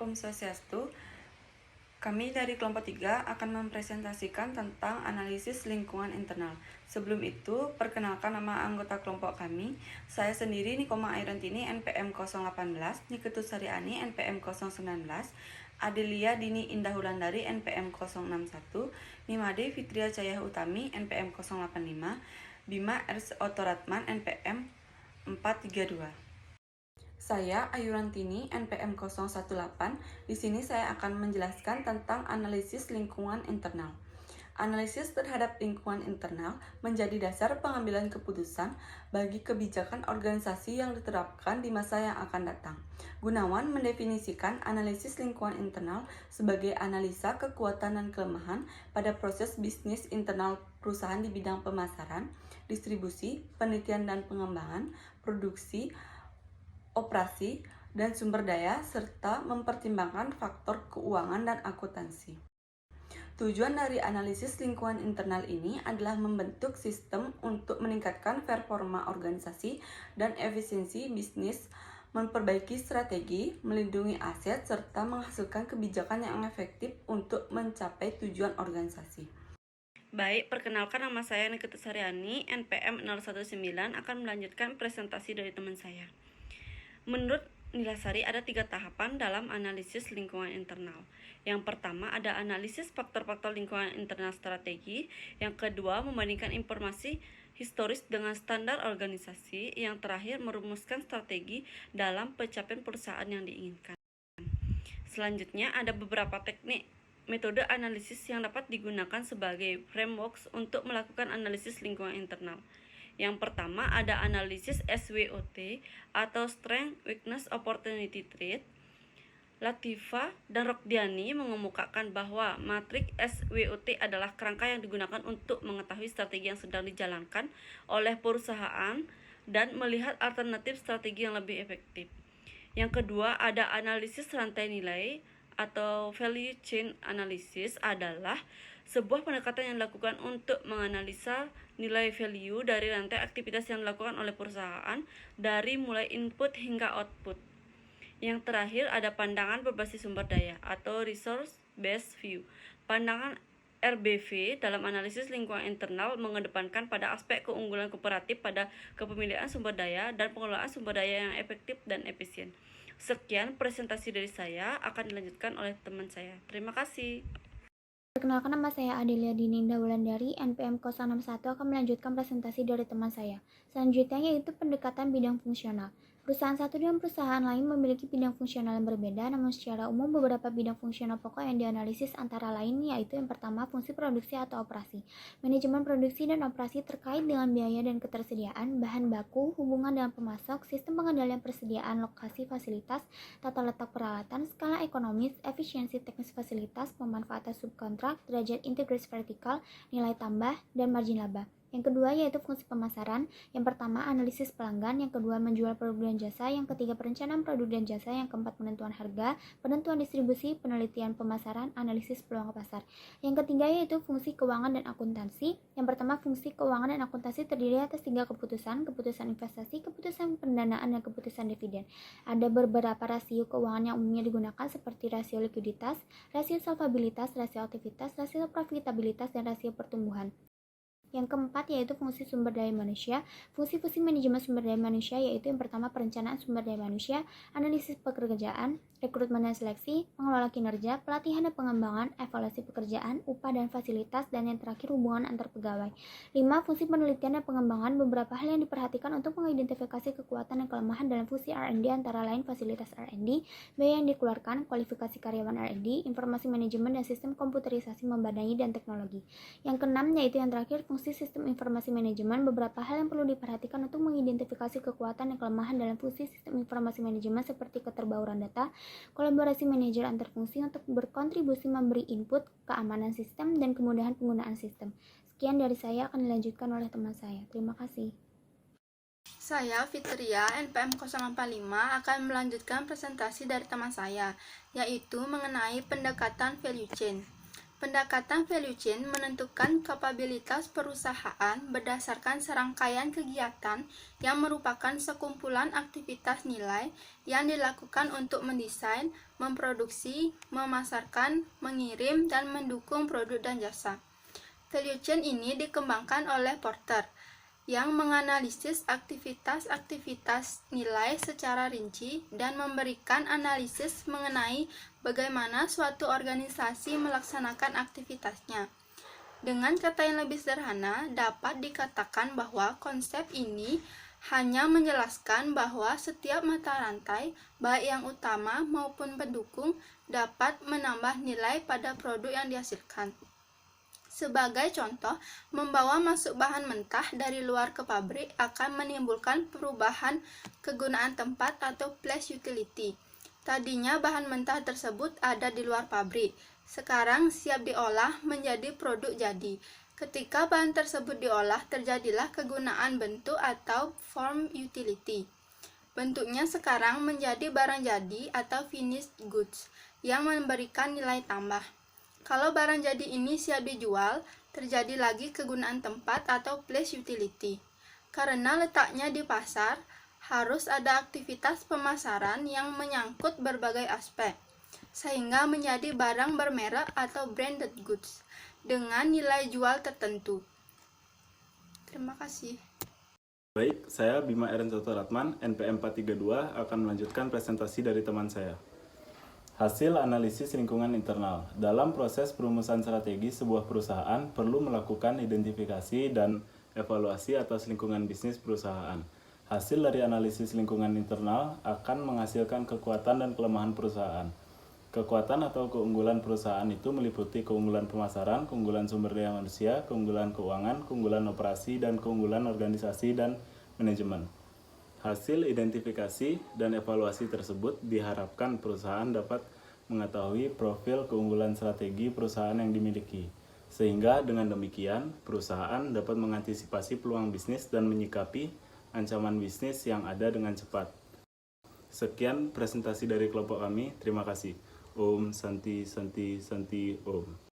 Om Swastiastu, kami dari kelompok 3 akan mempresentasikan tentang analisis lingkungan internal. Sebelum itu, perkenalkan nama anggota kelompok kami. Saya sendiri Nikoma Airantini NPM 018, Niketus Sariani NPM 019, Adelia Dini Indah Wulandari NPM 061, Nimade Fitria Cahaya Utami NPM 085, Bima Ers Otoratman NPM 432. Saya Ayurantini NPM 018. Di sini saya akan menjelaskan tentang analisis lingkungan internal. Analisis terhadap lingkungan internal menjadi dasar pengambilan keputusan bagi kebijakan organisasi yang diterapkan di masa yang akan datang. Gunawan mendefinisikan analisis lingkungan internal sebagai analisa kekuatan dan kelemahan pada proses bisnis internal perusahaan di bidang pemasaran, distribusi, penelitian dan pengembangan, produksi, operasi, dan sumber daya, serta mempertimbangkan faktor keuangan dan akuntansi. Tujuan dari analisis lingkungan internal ini adalah membentuk sistem untuk meningkatkan performa organisasi dan efisiensi bisnis, memperbaiki strategi, melindungi aset, serta menghasilkan kebijakan yang efektif untuk mencapai tujuan organisasi. Baik, perkenalkan nama saya Niketus Sariani, NPM 019, akan melanjutkan presentasi dari teman saya. Menurut Nilasari, ada 3 tahapan dalam analisis lingkungan internal. Yang pertama ada analisis faktor-faktor lingkungan internal strategi. Yang kedua, membandingkan informasi historis dengan standar organisasi. Yang terakhir, merumuskan strategi dalam pencapaian perusahaan yang diinginkan. Selanjutnya, ada beberapa teknik metode analisis yang dapat digunakan sebagai frameworks untuk melakukan analisis lingkungan internal. Yang pertama ada analisis SWOT atau Strength, Weakness, Opportunity, Threat. Latifa dan Rokdiani mengemukakan bahwa matriks SWOT adalah kerangka yang digunakan untuk mengetahui strategi yang sedang dijalankan oleh perusahaan dan melihat alternatif strategi yang lebih efektif. Yang kedua ada analisis rantai nilai atau value chain analysis adalah sebuah pendekatan yang dilakukan untuk menganalisa nilai value dari rantai aktivitas yang dilakukan oleh perusahaan dari mulai input hingga output. Yang terakhir ada pandangan berbasis sumber daya atau resource based view. Pandangan RBV dalam analisis lingkungan internal mengedepankan pada aspek keunggulan kooperatif pada kepemilikan sumber daya dan pengelolaan sumber daya yang efektif dan efisien. Sekian presentasi dari saya, akan dilanjutkan oleh teman saya. Terima kasih. Perkenalkan, nama saya Adelia Dini Indah Wulandari, NPM 061, akan melanjutkan presentasi dari teman saya. Selanjutnya yaitu pendekatan bidang fungsional. Perusahaan satu dan perusahaan lain memiliki bidang fungsional yang berbeda, namun secara umum beberapa bidang fungsional pokok yang dianalisis antara lain yaitu yang pertama fungsi produksi atau operasi. Manajemen produksi dan operasi terkait dengan biaya dan ketersediaan, bahan baku, hubungan dengan pemasok, sistem pengendalian persediaan, lokasi fasilitas, tata letak peralatan, skala ekonomis, efisiensi teknis fasilitas, pemanfaatan subkontrak, derajat integrasi vertikal, nilai tambah, dan margin laba. Yang kedua yaitu fungsi pemasaran. Yang pertama analisis pelanggan, yang kedua menjual produk dan jasa, yang ketiga perencanaan produk dan jasa, yang keempat penentuan harga, penentuan distribusi, penelitian pemasaran, analisis peluang pasar. Yang ketiga yaitu fungsi keuangan dan akuntansi. Yang pertama fungsi keuangan dan akuntansi terdiri atas 3 keputusan investasi, keputusan pendanaan, dan keputusan dividen. Ada beberapa rasio keuangan yang umumnya digunakan seperti rasio likuiditas, rasio solvabilitas, rasio aktivitas, rasio profitabilitas, dan rasio pertumbuhan. Yang keempat yaitu fungsi sumber daya manusia. Fungsi-fungsi manajemen sumber daya manusia yaitu yang pertama perencanaan sumber daya manusia, analisis pekerjaan, rekrutmen dan seleksi, pengelola kinerja, pelatihan dan pengembangan, evaluasi pekerjaan, upah dan fasilitas, dan yang terakhir hubungan antar pegawai. 5. Fungsi penelitian dan pengembangan. Beberapa hal yang diperhatikan untuk mengidentifikasi kekuatan dan kelemahan dalam fungsi R&D antara lain fasilitas R&D, biaya yang dikeluarkan, kualifikasi karyawan R&D, informasi manajemen dan sistem komputerisasi membadangi dan teknologi. Yang keenam yaitu yang terakhir fungsi sistem informasi manajemen. Beberapa hal yang perlu diperhatikan untuk mengidentifikasi kekuatan dan kelemahan dalam fungsi sistem informasi manajemen seperti keterbauran data, kolaborasi manajer antar fungsi untuk berkontribusi memberi input, keamanan sistem, dan kemudahan penggunaan sistem. Sekian dari saya, akan dilanjutkan oleh teman saya. Terima kasih. Saya Fitria, NPM 045, akan melanjutkan presentasi dari teman saya, yaitu mengenai pendekatan value chain. Pendekatan value chain menentukan kapabilitas perusahaan berdasarkan serangkaian kegiatan yang merupakan sekumpulan aktivitas nilai yang dilakukan untuk mendesain, memproduksi, memasarkan, mengirim, dan mendukung produk dan jasa. Value chain ini dikembangkan oleh Porter yang menganalisis aktivitas-aktivitas nilai secara rinci dan memberikan analisis mengenai bagaimana suatu organisasi melaksanakan aktivitasnya. Dengan kata yang lebih sederhana, dapat dikatakan bahwa konsep ini hanya menjelaskan bahwa setiap mata rantai, baik yang utama maupun pendukung, dapat menambah nilai pada produk yang dihasilkan. Sebagai contoh, membawa masuk bahan mentah dari luar ke pabrik akan menimbulkan perubahan kegunaan tempat atau place utility. Tadinya bahan mentah tersebut ada di luar pabrik, sekarang siap diolah menjadi produk jadi. Ketika bahan tersebut diolah, terjadilah kegunaan bentuk atau form utility. Bentuknya sekarang menjadi barang jadi atau finished goods yang memberikan nilai tambah. Kalau barang jadi ini siap dijual, terjadi lagi kegunaan tempat atau place utility. Karena letaknya di pasar, harus ada aktivitas pemasaran yang menyangkut berbagai aspek, sehingga menjadi barang bermerek atau branded goods dengan nilai jual tertentu. Terima kasih. Baik, saya Bima Eren Ratman, NPM 432, akan melanjutkan presentasi dari teman saya. Hasil analisis lingkungan internal. Dalam proses perumusan strategi sebuah perusahaan perlu melakukan identifikasi dan evaluasi atas lingkungan bisnis perusahaan. Hasil dari analisis lingkungan internal akan menghasilkan kekuatan dan kelemahan perusahaan. Kekuatan atau keunggulan perusahaan itu meliputi keunggulan pemasaran, keunggulan sumber daya manusia, keunggulan keuangan, keunggulan operasi, dan keunggulan organisasi dan manajemen. Hasil identifikasi dan evaluasi tersebut diharapkan perusahaan dapat mengetahui profil keunggulan strategi perusahaan yang dimiliki. Sehingga dengan demikian, perusahaan dapat mengantisipasi peluang bisnis dan menyikapi ancaman bisnis yang ada dengan cepat. Sekian presentasi dari kelompok kami. Terima kasih. Om Santi Santi Santi Om.